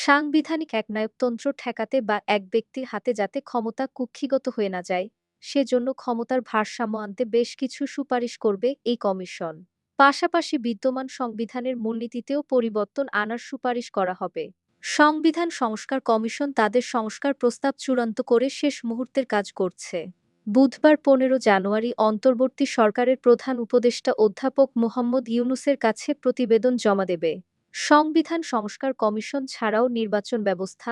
সাংবিধানিক একনায়কতন্ত্র ঠেকাতে বা এক ব্যক্তির হাতে যাতে ক্ষমতা কুক্ষিগত হয়ে না যায়, সেজন্য ক্ষমতার ভারসাম্য আনতে বেশ কিছু সুপারিশ করবে এই কমিশন। পাশাপাশি বিদ্যমান সংবিধানের মূলনীতিতেও পরিবর্তন আনার সুপারিশ করা হবে। সংবিধান সংস্কার কমিশন তাদের সংস্কার প্রস্তাব চূড়ান্ত করে শেষ মুহূর্তের কাজ করছে। বুধবার 15 জানুয়ারি অন্তর্বর্তী সরকারের প্রধান উপদেষ্টা অধ্যাপক মোহাম্মদ ইউনূসের কাছে প্রতিবেদন জমা দেবে। সংবিধান সংস্কার কমিশন ছাড়াও নির্বাচন ব্যবস্থা,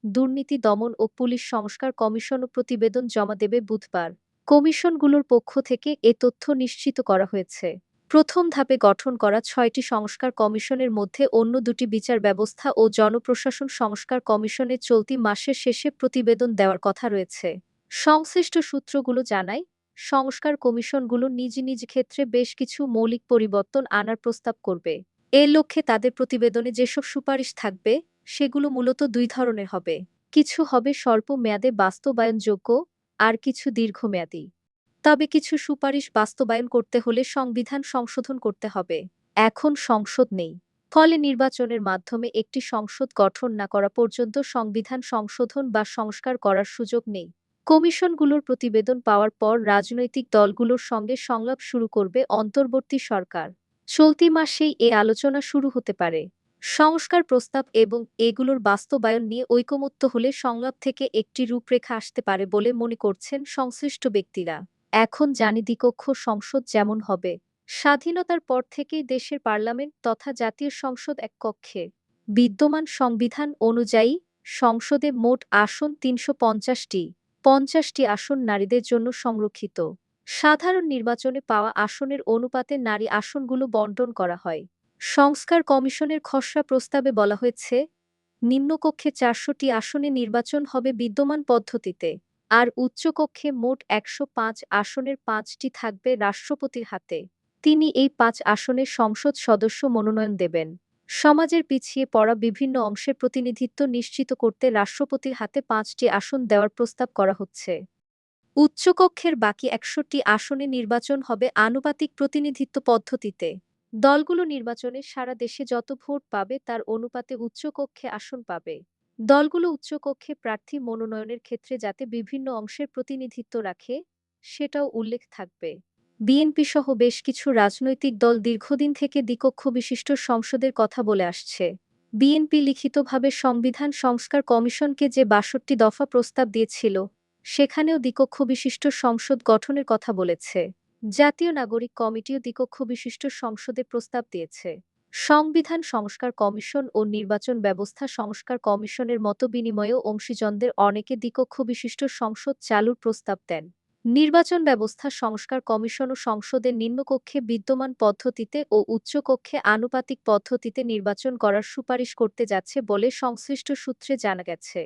দুর্নীতি দমন ও পুলিশ সংস্কার কমিশনও প্রতিবেদন জমা দেবে বুধবার। কমিশনগুলোর পক্ষ থেকে এ তথ্য নিশ্চিত করা হয়েছে। প্রথম ধাপে গঠন করা 6টি সংস্কার কমিশনের মধ্যে অন্য দুটি বিচার ব্যবস্থা ও জনপ্রশাসন সংস্কার কমিশনের চলতি মাসের শেষে প্রতিবেদন দেওয়ার কথা রয়েছে। সংশ্লিষ্ট সূত্রগুলো জানায়, সংস্কার কমিশনগুলো নিজ নিজ ক্ষেত্রে বেশ কিছু মৌলিক পরিবর্তন আনার প্রস্তাব করবে। এ লক্ষ্যে তাদের প্রতিবেদনে যেসব সুপারিশ থাকবে, সেগুলো মূলত দুই ধরনের হবে। কিছু হবে স্বল্প মেয়াদে বাস্তবায়নযোগ্য, আর কিছু দীর্ঘমেয়াদী। তবে কিছু সুপারিশ বাস্তবায়ন করতে হলে সংবিধান সংশোধন করতে হবে। এখন সংসদ নেই। ফলে নির্বাচনের মাধ্যমে একটি সংসদ গঠন না করা পর্যন্ত সংবিধান সংশোধন বা সংস্কার করার সুযোগ নেই। কমিশনগুলোর প্রতিবেদন পাওয়ার পর রাজনৈতিক দলগুলোর সঙ্গে সংলাপ শুরু করবে অন্তর্বর্তী সরকার। চলতি মাসেই এ আলোচনা শুরু হতে পারে। সংস্কার প্রস্তাব এবং এগুলোর বাস্তবায়ন নিয়ে ঐকমত্য হলে সংলাপ থেকে একটি রূপরেখা আসতে পারে বলে মনে করছেন সংশ্লিষ্ট ব্যক্তিরা। এখন জানি দ্বিকক্ষ সংসদ যেমন হবে। স্বাধীনতার পর থেকেই দেশের পার্লামেন্ট তথা জাতীয় সংসদ এক কক্ষে। বিদ্যমান সংবিধান অনুযায়ী সংসদে মোট আসন ৩৫০টি। 50টি আসন নারীদের জন্য সংরক্ষিত। সাধারণ নির্বাচনে পাওয়া আসনের অনুপাতে নারী আসনগুলো বণ্টন করা হয়। সংস্কার কমিশনের খসড়া প্রস্তাবে বলা হয়েছে, নিম্নকক্ষে 400টি আসনে নির্বাচন হবে বিদ্যমান পদ্ধতিতে, আর উচ্চকক্ষে মোট 105 আসনের 5টি থাকবে রাষ্ট্রপতির হাতে। তিনি এই 5 আসনের সংসদ সদস্য মনোনয়ন দেবেন। সমাজের পিছিয়ে পড়া বিভিন্ন অংশের প্রতিনিধিত্ব নিশ্চিত করতে রাষ্ট্রপতির হাতে 5টি আসন দেওয়ার প্রস্তাব করা হচ্ছে। উচ্চকক্ষের বাকি 100টি আসনে নির্বাচন হবে আনুপাতিক প্রতিনিধিত্ব পদ্ধতিতে। দলগুলো নির্বাচনে সারা দেশে যত ভোট পাবে তার অনুপাতে উচ্চকক্ষে আসন পাবে। দলগুলো উচ্চকক্ষে প্রার্থী মনোনয়নের ক্ষেত্রে যাতে বিভিন্ন অংশের প্রতিনিধিত্ব রাখে, সেটাও উল্লেখ থাকবে। বিএনপি সহ বেশ কিছু রাজনৈতিক দল দীর্ঘদিন থেকে দ্বিকক্ষ বিশিষ্ট সংসদের কথা বলে আসছে। বিএনপি লিখিতভাবে সংবিধান সংস্কার কমিশনকে যে 62 দফা প্রস্তাব দিয়েছিল, সেখানেও দ্বিকক্ষ বিশিষ্ট সংসদ গঠনের কথা বলেছে। জাতীয় নাগরিক কমিটিও দ্বিকক্ষ বিশিষ্ট সংসদে প্রস্তাব দিয়েছে। সংবিধান সংস্কার কমিশন ও নির্বাচন ব্যবস্থা সংস্কার কমিশনের মতবিনিময়েও অংশীজনদের অনেকে দ্বিকক্ষ বিশিষ্ট সংসদ চালুর প্রস্তাব দেন। নির্বাচন ব্যবস্থা সংস্কার কমিশনও সংসদের নিম্নকক্ষে বিদ্যমান পদ্ধতিতে ও উচ্চকক্ষে আনুপাতিক পদ্ধতিতে নির্বাচন করার সুপারিশ করতে যাচ্ছে বলে সংশ্লিষ্ট সূত্রে জানা গেছে।